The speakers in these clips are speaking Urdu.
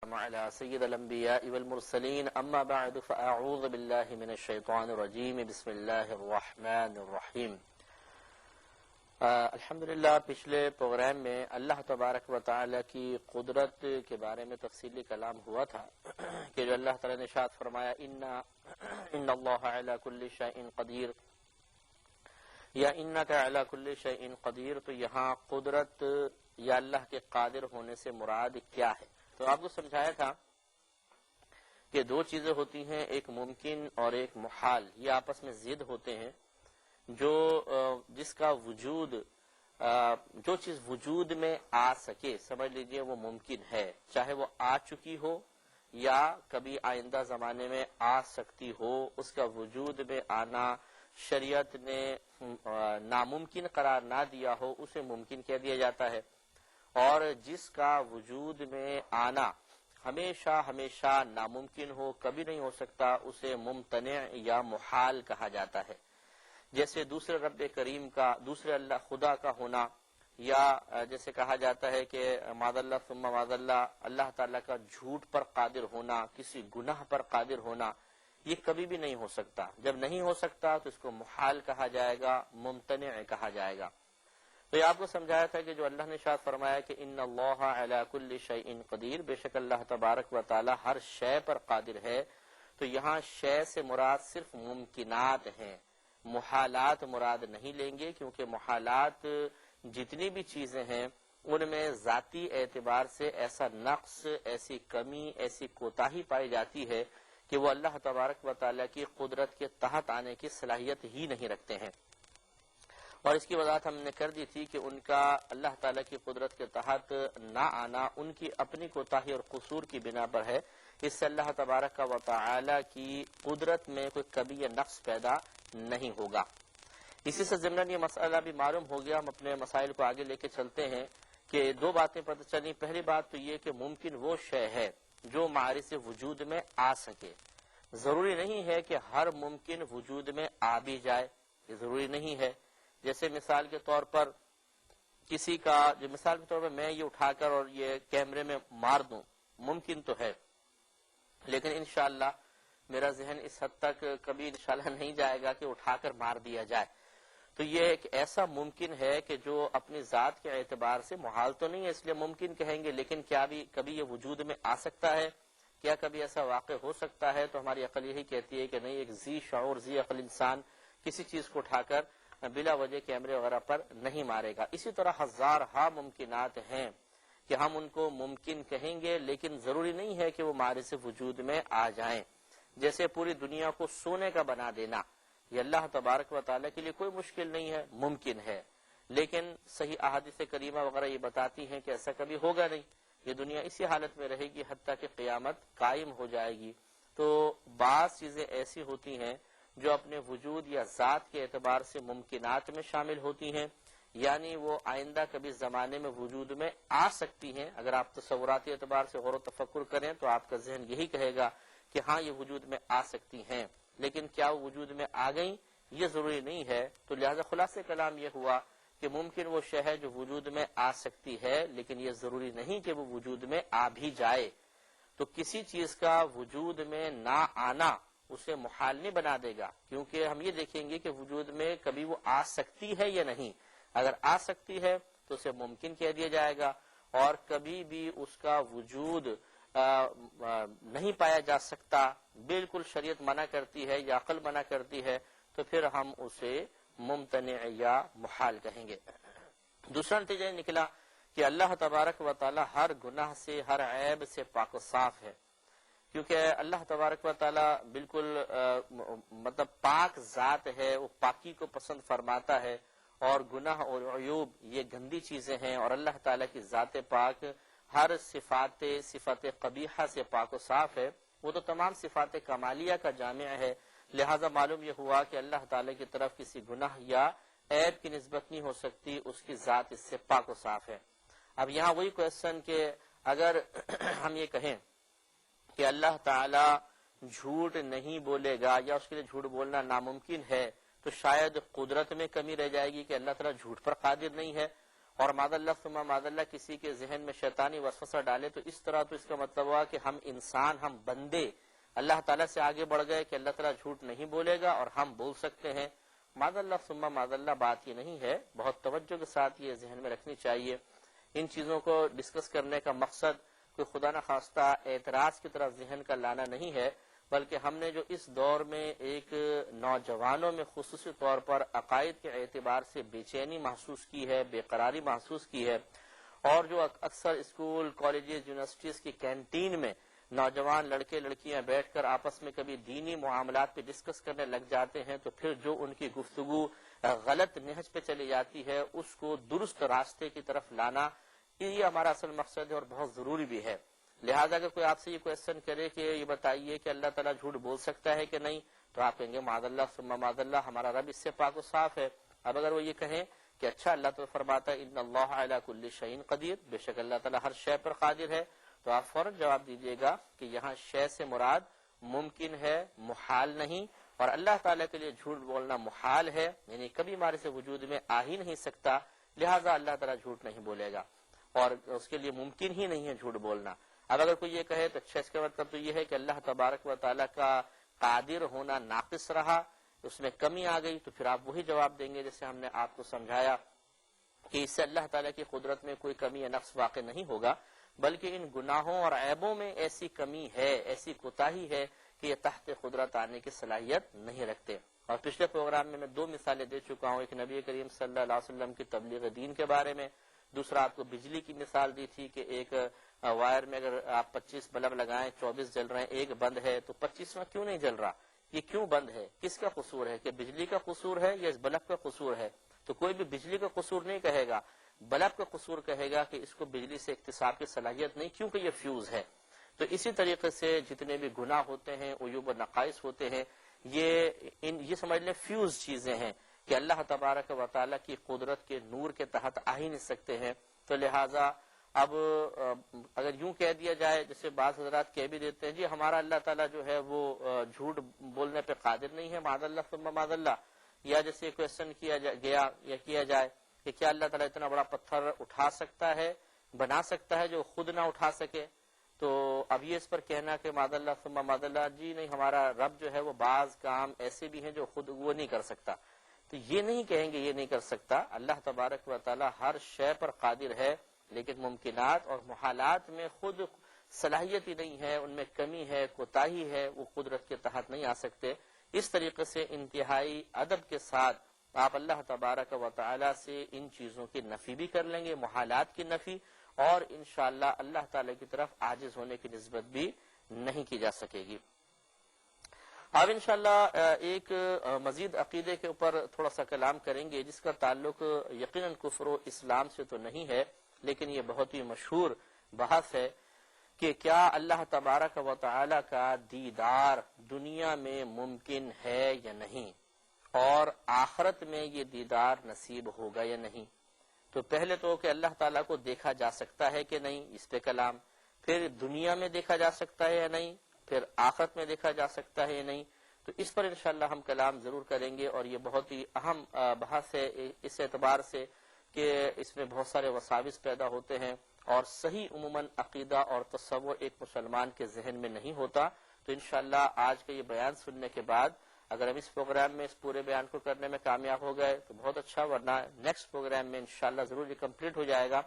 على سيد الأنبياء والمرسلين أما بعد فأعوذ بالله من الشيطان الرجيم بسم الله الرحمن الرحیم. الحمدللہ پچھلے پروگرام میں اللہ تبارک و تعالی کی قدرت کے بارے میں تفصیلی کلام ہوا تھا کہ جو اللہ تعالی نے ارشاد فرمایا ان اللہ علی کل شیء قدیر یا انک علی کل شیء قدیر. تو یہاں قدرت یا اللہ کے قادر ہونے سے مراد کیا ہے؟ تو آپ کو سمجھایا تھا کہ دو چیزیں ہوتی ہیں، ایک ممکن اور ایک محال. یہ آپس میں ضد ہوتے ہیں. جس کا وجود جو چیز وجود میں آ سکے سمجھ لیجئے وہ ممکن ہے، چاہے وہ آ چکی ہو یا کبھی آئندہ زمانے میں آ سکتی ہو. اس کا وجود میں آنا شریعت نے ناممکن قرار نہ دیا ہو اسے ممکن کہہ دیا جاتا ہے. اور جس کا وجود میں آنا ہمیشہ ناممکن ہو، کبھی نہیں ہو سکتا، اسے ممتنع یا محال کہا جاتا ہے. جیسے دوسرے رب کریم کا، دوسرے اللہ خدا کا ہونا، یا جیسے کہا جاتا ہے کہ معاذ اللہ ثم معاذ اللہ، اللہ تعالیٰ کا جھوٹ پر قادر ہونا، کسی گناہ پر قادر ہونا، یہ کبھی بھی نہیں ہو سکتا. جب نہیں ہو سکتا تو اس کو محال کہا جائے گا، ممتنع کہا جائے گا. تو یہ آپ کو سمجھایا تھا کہ جو اللہ نے ارشاد فرمایا کہ ان اللہ علی کل شیء قدیر، بے شک اللہ تبارک و تعالی ہر شے پر قادر ہے. تو یہاں شے سے مراد صرف ممکنات ہیں، محالات مراد نہیں لیں گے، کیونکہ محالات جتنی بھی چیزیں ہیں ان میں ذاتی اعتبار سے ایسا نقص، ایسی کمی، ایسی کوتاہی پائی جاتی ہے کہ وہ اللہ تبارک و تعالی کی قدرت کے تحت آنے کی صلاحیت ہی نہیں رکھتے ہیں. اور اس کی وضاحت ہم نے کر دی تھی کہ ان کا اللہ تعالیٰ کی قدرت کے تحت نہ آنا ان کی اپنی کوتاہی اور قصور کی بنا پر ہے. اس سے اللہ تبارک و تعالیٰ کی قدرت میں کوئی کمی یا نقص پیدا نہیں ہوگا. اسی سے ضمن یہ مسئلہ بھی معلوم ہو گیا. ہم اپنے مسائل کو آگے لے کے چلتے ہیں کہ دو باتیں پتہ چلی. پہلی بات تو یہ کہ ممکن وہ شے ہے جو معرض وجود میں آ سکے. ضروری نہیں ہے کہ ہر ممکن وجود میں آ بھی جائے، یہ ضروری نہیں ہے. جیسے مثال کے طور پر کسی کا، جو مثال کے طور پر میں یہ اٹھا کر اور یہ کیمرے میں مار دوں، ممکن تو ہے، لیکن انشاءاللہ میرا ذہن اس حد تک کبھی انشاءاللہ نہیں جائے گا کہ اٹھا کر مار دیا جائے. تو یہ ایک ایسا ممکن ہے کہ جو اپنی ذات کے اعتبار سے محال تو نہیں ہے، اس لیے ممکن کہیں گے، لیکن کیا بھی کبھی یہ وجود میں آ سکتا ہے؟ کیا کبھی ایسا واقع ہو سکتا ہے؟ تو ہماری عقل یہی کہتی ہے کہ نہیں. ایک ذی شعور، ذی عقل انسان کسی چیز کو اٹھا کر بلا وجہ کیمرے وغیرہ پر نہیں مارے گا. اسی طرح ہزارہا ممکنات ہیں کہ ہم ان کو ممکن کہیں گے، لیکن ضروری نہیں ہے کہ وہ معرض وجود میں آ جائیں. جیسے پوری دنیا کو سونے کا بنا دینا، یہ اللہ تبارک و تعالیٰ کے لیے کوئی مشکل نہیں ہے، ممکن ہے. لیکن صحیح احادیث کریمہ وغیرہ یہ بتاتی ہیں کہ ایسا کبھی ہوگا نہیں. یہ دنیا اسی حالت میں رہے گی حتیٰ کہ قیامت قائم ہو جائے گی. تو بعض چیزیں ایسی ہوتی ہیں جو اپنے وجود یا ذات کے اعتبار سے ممکنات میں شامل ہوتی ہیں، یعنی وہ آئندہ کبھی زمانے میں وجود میں آ سکتی ہیں. اگر آپ تصوراتی اعتبار سے غور و تفکر کریں تو آپ کا ذہن یہی کہے گا کہ ہاں یہ وجود میں آ سکتی ہیں، لیکن کیا وہ وجود میں آ گئیں یہ ضروری نہیں ہے. تو لہذا خلاصے کلام یہ ہوا کہ ممکن وہ شے ہے جو وجود میں آ سکتی ہے، لیکن یہ ضروری نہیں کہ وہ وجود میں آ بھی جائے. تو کسی چیز کا وجود میں نہ آنا اسے محال نہیں بنا دے گا، کیونکہ ہم یہ دیکھیں گے کہ وجود میں کبھی وہ آ سکتی ہے یا نہیں. اگر آ سکتی ہے تو اسے ممکن کہہ دیا جائے گا، اور کبھی بھی اس کا وجود نہیں پایا جا سکتا، بالکل شریعت منع کرتی ہے یا عقل منع کرتی ہے، تو پھر ہم اسے ممتنع یا محال کہیں گے. دوسرا نتیجہ یہ نکلا کہ اللہ تبارک و تعالی ہر گناہ سے، ہر عیب سے پاک و صاف ہے، کیونکہ اللہ تبارک و تعالی بالکل مطلب پاک ذات ہے. وہ پاکی کو پسند فرماتا ہے، اور گناہ اور عیوب یہ گندی چیزیں ہیں. اور اللہ تعالی کی ذات پاک ہر صفات قبیحہ سے پاک و صاف ہے. وہ تو تمام صفات کمالیہ کا جامع ہے. لہذا معلوم یہ ہوا کہ اللہ تعالی کی طرف کسی گناہ یا عیب کی نسبت نہیں ہو سکتی، اس کی ذات اس سے پاک و صاف ہے. اب یہاں وہی کوشچن کہ اگر ہم یہ کہیں کہ اللہ تعالی جھوٹ نہیں بولے گا یا اس کے لیے جھوٹ بولنا ناممکن ہے، تو شاید قدرت میں کمی رہ جائے گی کہ اللہ تعالیٰ جھوٹ پر قادر نہیں ہے. اور معاذ اللہ ثم معاذ اللہ کسی کے ذہن میں شیطانی وسوسہ ڈالے تو اس طرح تو اس کا مطلب ہوا کہ ہم انسان، ہم بندے اللہ تعالیٰ سے آگے بڑھ گئے کہ اللہ تعالیٰ جھوٹ نہیں بولے گا اور ہم بول سکتے ہیں. معاذ اللہ ثم معاذ اللہ بات یہ نہیں ہے. بہت توجہ کے ساتھ یہ ذہن میں رکھنی چاہیے. ان چیزوں کو ڈسکس کرنے کا مقصد کوئی خدا نخواستہ اعتراض کی طرف ذہن کا لانا نہیں ہے، بلکہ ہم نے جو اس دور میں ایک نوجوانوں میں خصوصی طور پر عقائد کے اعتبار سے بے چینی محسوس کی ہے، بے قراری محسوس کی ہے، اور جو اکثر اسکول، کالجز، یونیورسٹیز کی کینٹین میں نوجوان لڑکے لڑکیاں بیٹھ کر آپس میں کبھی دینی معاملات پہ ڈسکس کرنے لگ جاتے ہیں، تو پھر جو ان کی گفتگو غلط نہج پہ چلی جاتی ہے اس کو درست راستے کی طرف لانا، یہ ہمارا اصل مقصد ہے اور بہت ضروری بھی ہے. لہٰذا اگر کوئی آپ سے یہ کویشچن کرے کہ یہ بتائیے کہ اللہ تعالیٰ جھوٹ بول سکتا ہے کہ نہیں، تو آپ کہیں گے معاذ اللہ ثم معاذ اللہ، ہمارا رب اس سے پاک و صاف ہے. اب اگر وہ یہ کہیں کہ اچھا اللہ تعالیٰ فرماتا ہے ان اللہ علی کل شیء قدیر، بے شک اللہ تعالیٰ ہر شے پر قادر ہے، تو آپ فوراً جواب دیجیے گا کہ یہاں شے سے مراد ممکن ہے، محال نہیں. اور اللہ تعالیٰ کے لیے جھوٹ بولنا محال ہے، یعنی کبھی ہمارے سے وجود میں آ ہی نہیں سکتا، لہٰذا اللہ تعالیٰ جھوٹ نہیں بولے گا اور اس کے لیے ممکن ہی نہیں ہے جھوٹ بولنا. اب اگر کوئی یہ کہے تو اچھا، اس کا مطلب تو یہ ہے کہ اللہ تبارک و تعالیٰ کا قادر ہونا ناقص رہا، اس میں کمی آ گئی، تو پھر آپ وہی جواب دیں گے جیسے ہم نے آپ کو سمجھایا کہ اس سے اللہ تعالیٰ کی قدرت میں کوئی کمی یا نقص واقع نہیں ہوگا، بلکہ ان گناہوں اور عیبوں میں ایسی کمی ہے، ایسی کوتاہی ہے کہ یہ تحت قدرت آنے کی صلاحیت نہیں رکھتے. اور پچھلے پروگرام میں 2 مثالیں دے چکا ہوں، ایک نبی کریم صلی اللہ علیہ وسلم کی تبلیغ دین کے بارے میں، دوسرا آپ کو بجلی کی مثال دی تھی کہ ایک وائر میں اگر آپ 25 بلب لگائیں، 24 جل رہے ہیں، ایک بند ہے، تو 25واں کیوں نہیں جل رہا؟ یہ کیوں بند ہے؟ کس کا قصور ہے؟ کہ بجلی کا قصور ہے یا اس بلب کا قصور ہے؟ تو کوئی بھی بجلی کا قصور نہیں کہے گا، بلب کا قصور کہے گا کہ اس کو بجلی سے اکتساب کی صلاحیت نہیں، کیونکہ یہ فیوز ہے. تو اسی طریقے سے جتنے بھی گناہ ہوتے ہیں، عیوب و نقائص ہوتے ہیں، یہ سمجھ لیں فیوز چیزیں ہیں کہ اللہ تبارک و تعالیٰ کی قدرت کے نور کے تحت آ ہی نہیں سکتے ہیں. تو لہٰذا اب اگر یوں کہہ دیا جائے، جیسے بعض حضرات کہہ بھی دیتے ہیں جی ہمارا اللہ تعالیٰ جو ہے وہ جھوٹ بولنے پہ قادر نہیں ہے، معاذ اللہ ثم معاذ اللہ. یا جیسے کویشچن کیا جائے کہ کیا اللہ تعالیٰ اتنا بڑا پتھر اٹھا سکتا ہے، بنا سکتا ہے جو خود نہ اٹھا سکے؟ تو اب یہ اس پر کہنا کہ معاذ اللہ ثم معاذ اللہ، جی نہیں، ہمارا رب جو ہے وہ بعض کام ایسے بھی ہیں جو خود وہ نہیں کر سکتا، تو یہ نہیں کہیں گے، یہ نہیں کر سکتا. اللہ تبارک و تعالیٰ ہر شے پر قادر ہے، لیکن ممکنات اور محالات میں خود صلاحیت ہی نہیں ہے، ان میں کمی ہے، کوتاہی ہے، وہ قدرت کے تحت نہیں آ سکتے. اس طریقے سے انتہائی ادب کے ساتھ آپ اللہ تبارک و تعالیٰ سے ان چیزوں کی نفی بھی کر لیں گے، محالات کی نفی، اور انشاءاللہ اللہ تعالیٰ کی طرف عاجز ہونے کی نسبت بھی نہیں کی جا سکے گی. اب انشاءاللہ ایک مزید عقیدے کے اوپر تھوڑا سا کلام کریں گے جس کا تعلق یقیناً کفر و اسلام سے تو نہیں ہے، لیکن یہ بہت ہی مشہور بحث ہے کہ کیا اللہ تبارک و تعالی کا دیدار دنیا میں ممکن ہے یا نہیں، اور آخرت میں یہ دیدار نصیب ہوگا یا نہیں. تو پہلے تو کہ اللہ تعالیٰ کو دیکھا جا سکتا ہے کہ نہیں، اس پہ کلام، پھر دنیا میں دیکھا جا سکتا ہے یا نہیں، پھر آخرت میں دیکھا جا سکتا ہے یا نہیں. تو اس پر انشاءاللہ ہم کلام ضرور کریں گے، اور یہ بہت ہی اہم بحث ہے اس اعتبار سے کہ اس میں بہت سارے وساوس پیدا ہوتے ہیں، اور صحیح عموماً عقیدہ اور تصور ایک مسلمان کے ذہن میں نہیں ہوتا. تو انشاءاللہ آج کا یہ بیان سننے کے بعد اگر ہم اس پروگرام میں اس پورے بیان کو کرنے میں کامیاب ہو گئے تو بہت اچھا، ورنہ نیکسٹ پروگرام میں انشاءاللہ ضرور یہ کمپلیٹ ہو جائے گا.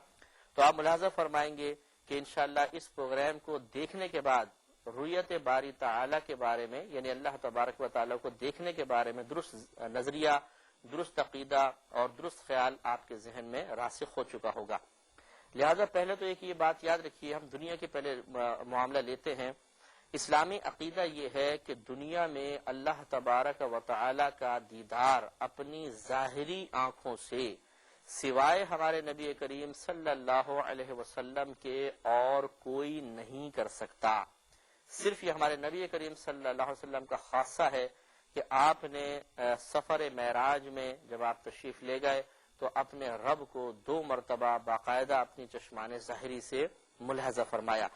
تو آپ ملاحظہ فرمائیں گے کہ انشاءاللہ اس پروگرام کو دیکھنے کے بعد رؤیت باری تعالی کے بارے میں، یعنی اللہ تبارک و تعالی کو دیکھنے کے بارے میں درست نظریہ، درست عقیدہ اور درست خیال آپ کے ذہن میں راسخ ہو چکا ہوگا. لہذا پہلے تو ایک یہ بات یاد رکھیے، ہم دنیا کے پہلے معاملہ لیتے ہیں. اسلامی عقیدہ یہ ہے کہ دنیا میں اللہ تبارک و تعالی کا دیدار اپنی ظاہری آنکھوں سے سوائے ہمارے نبی کریم صلی اللہ علیہ وسلم کے اور کوئی نہیں کر سکتا. صرف یہ ہمارے نبی کریم صلی اللہ علیہ وسلم کا خاصہ ہے کہ آپ نے سفر معراج میں جب آپ تشریف لے گئے تو اپنے رب کو 2 مرتبہ باقاعدہ اپنی چشمان ظاہری سے ملاحظہ فرمایا.